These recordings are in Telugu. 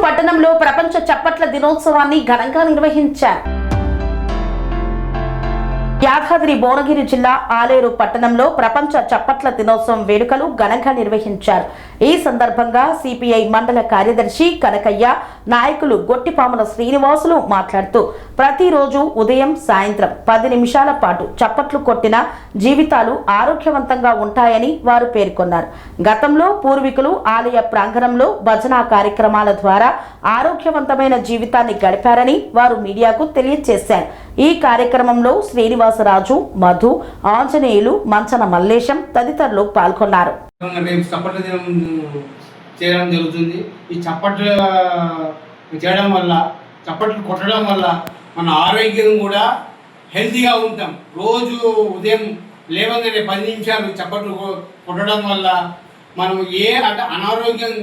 పట్టణంలో ప్రపంచ చప్పట్ల దినోత్సవాన్ని ఘనంగా నిర్వహించారు. యాదాద్రి భువనగిరి జిల్లా ఆలేరు పట్టణంలో ప్రపంచ చప్పట్ల దినోత్సవం వేడుకలు ఘనంగా నిర్వహించారు. ఈ సందర్భంగా సిపిఐ మండల కార్యదర్శి కనకయ్య, నాయకులు గొట్టిపాముల శ్రీనివాసులు మాట్లాడుతూ ప్రతిరోజు ఉదయం సాయంత్రం 10 నిమిషాల పాటు చప్పట్లు కొట్టిన జీవితాలు ఆరోగ్యవంతంగా ఉంటాయని వారు పేర్కొన్నారు. గతంలో పూర్వీకులు ఆలయ ప్రాంగణంలో భజన కార్యక్రమాల ద్వారా ఆరోగ్యవంతమైన జీవితాన్ని గడిపారని వారు మీడియాకు తెలియజేశారు. ఈ కార్యక్రమంలో శ్రీనివాసరాజు, మధు, ఆంజనేయులు, మంచన మల్లేశం తదితరులు పాల్గొన్నారు. చప్పట్ల దినం చేయడం జరుగుతుంది. ఈ చప్పట్లు చేయడం వల్ల, చప్పట్లు కొట్టడం వల్ల మన ఆరోగ్యం కూడా హెల్తీగా ఉంటాం. రోజు ఉదయం లేవగానే 10 నిమిషాలు చప్పట్లు కొట్టడం వల్ల మనం అనారోగ్యం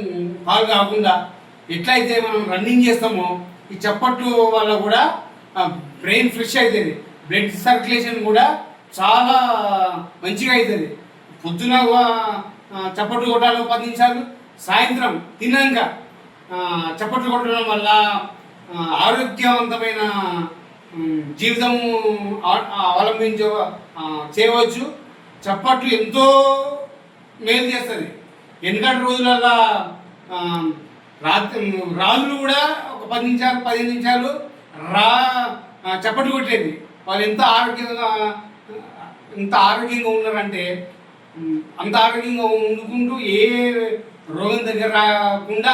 పాలు కాకుండా ఎట్లయితే మనం రన్నింగ్ చేస్తామో ఈ చప్పట్లు వల్ల కూడా బ్రెయిన్ ఫ్రెష్ అవుతుంది, బ్లడ్ సర్క్యులేషన్ కూడా చాలా మంచిగా అవుతుంది. పొద్దున చప్పట్లు కొట్టాలి 10 నిమిషాలు, సాయంత్రం తిన్నాక చప్పట్లు కొట్టడం వల్ల ఆరోగ్యవంతమైన జీవితం చేయవచ్చు. చప్పట్లు ఎంతో మేలు చేస్తుంది. ఎందుకంటే రోజులలో రాజులు కూడా ఒక 10 నిమిషాలు 15 నిమిషాలు చప్పట్లు కొట్టేది. వాళ్ళు ఎంత ఆరోగ్యంగా ఉన్నారంటే అంత ఆరోగ్యంగా వండుకుంటూ ఏ రోగం దగ్గర రాకుండా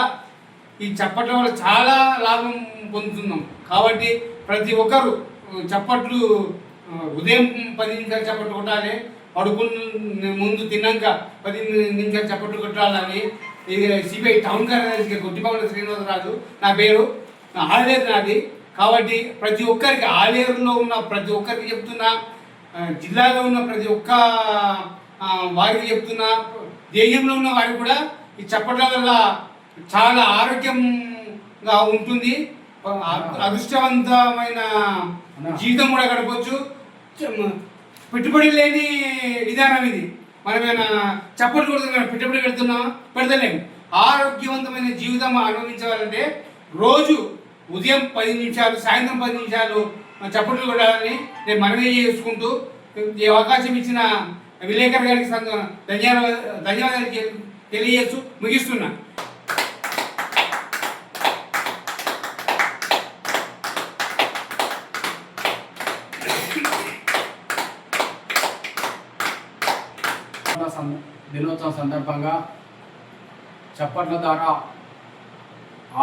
ఈ చప్పట్ల వల్ల చాలా లాభం పొందుతున్నాం. కాబట్టి ప్రతి ఒక్కరు చప్పట్లు ఉదయం 10 నిమిషాలు చప్పట్లు కొట్టాలి, పడుకున్న ముందు తిన్నాక 10 నిమిషాలు చప్పట్లు కొట్టాలని సిపిఐ టౌన్ కార్యదర్శి గొట్టిపాముల శ్రీనివాసరాజు నా పేరు, ఆలేరు నాది. కాబట్టి ప్రతి ఒక్కరికి, ఆలేరులో ఉన్న ప్రతి ఒక్కరికి చెప్తున్నా, జిల్లాలో ఉన్న ప్రతి ఒక్క వారికి చెప్తున్నా, దేశంలో ఉన్న వారికి కూడా ఈ చప్పట్ల వల్ల చాలా ఆరోగ్యంగా ఉంటుంది. అదృష్టవంతమైన జీవితం కూడా గడపవచ్చు. పెట్టుబడి లేని విధానం ఇది. మనమేమైనా చప్పట్లు కొడుతున్నాం, పెట్టుబడి పెడుతున్నామా? పెడతలేము. ఆరోగ్యవంతమైన జీవితం అనుభవించాలంటే రోజు ఉదయం 10 నిమిషాలు, సాయంత్రం 10 నిమిషాలు చప్పట్లు కొట్టాలని నేను మనవి చేసుకుంటూ ఈ అవకాశం ఇచ్చిన విలేకరు గారికి ధన్యవాదాలు తెలియజేస్తూ ముగిస్తున్నా. దినోత్సవం సందర్భంగా చప్పట్ల ద్వారా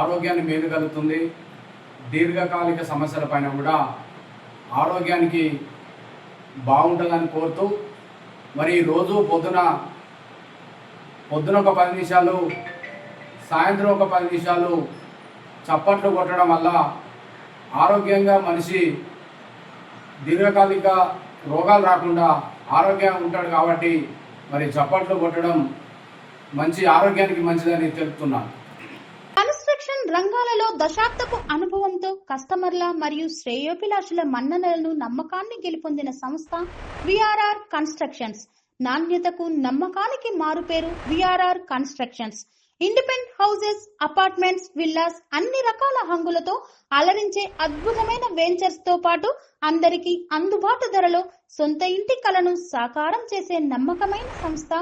ఆరోగ్యాన్ని మేలు కలుగుతుంది. దీర్ఘకాలిక సమస్యల పైన కూడా ఆరోగ్యానికి బాగుంటుందని కోరుతూ మరి రోజు పొద్దున ఒక 10 నిమిషాలు, సాయంత్రం ఒక 10 నిమిషాలు చప్పట్లు కొట్టడం వల్ల ఆరోగ్యంగా మనిషి దీర్ఘకాలిక రోగాలు రాకుండా ఆరోగ్యంగా ఉంటాడు. కాబట్టి మరి చప్పట్లు కొట్టడం మంచి ఆరోగ్యానికి మంచిదని తెలుపుతున్నాను. కన్స్ట్రక్షన్ రంగాలలో దశాబ్దపు అనుభవంతో కస్టమర్ల మరియు శ్రేయోభిలాషుల మన్ననలను, నమ్మకాన్ని గెలుపొందిన సంస్థ విఆర్ఆర్ కన్స్ట్రక్షన్స్. నాణ్యతకు, నమ్మకానికి మారుపేరు V R R constructions. Independent houses, apartments, villas అన్ని రకాల హంగులతో అలరించే అద్భుతమైన వెంచర్స్ తో పాటు అందరికీ అందుబాటు ధరలో సొంత ఇంటి కలను సాకారం చేసే నమ్మకమైన సంస్థ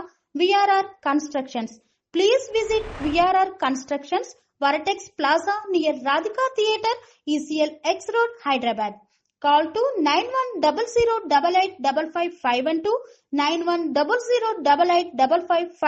VRR constructions. Please visit VRR Constructions, Varatex Plaza near Radhika Theatre, ECL X Road, Hyderabad. Call to 9100885551 9100885559.